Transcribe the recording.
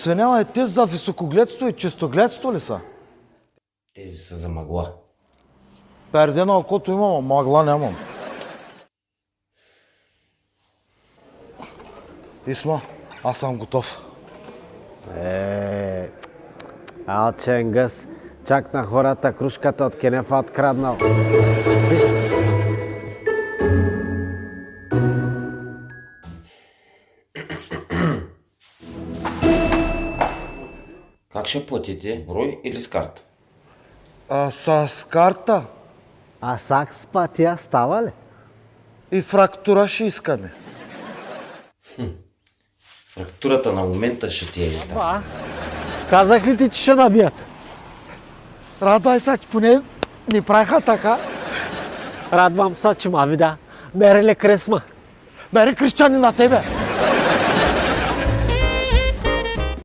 извинявай, те за високогледство и чистогледство ли са? Тези са за мъгла. Перде на окото имам, а мъгла нямам. Исма, аз съм готов. Алченгъс, чак на хората кружката от кенефа откраднал. Как ще платите? Брой или с карта? С карта А сакс пътя става ли? и фрактура ще искаме. Фрактурата на момента ще ти е издава. Казах ли ти, че ще набият? Радвай се, че поне ни правиха така. Радвам се, че ма видя. Мереле кресма. Мери крещани на тебе!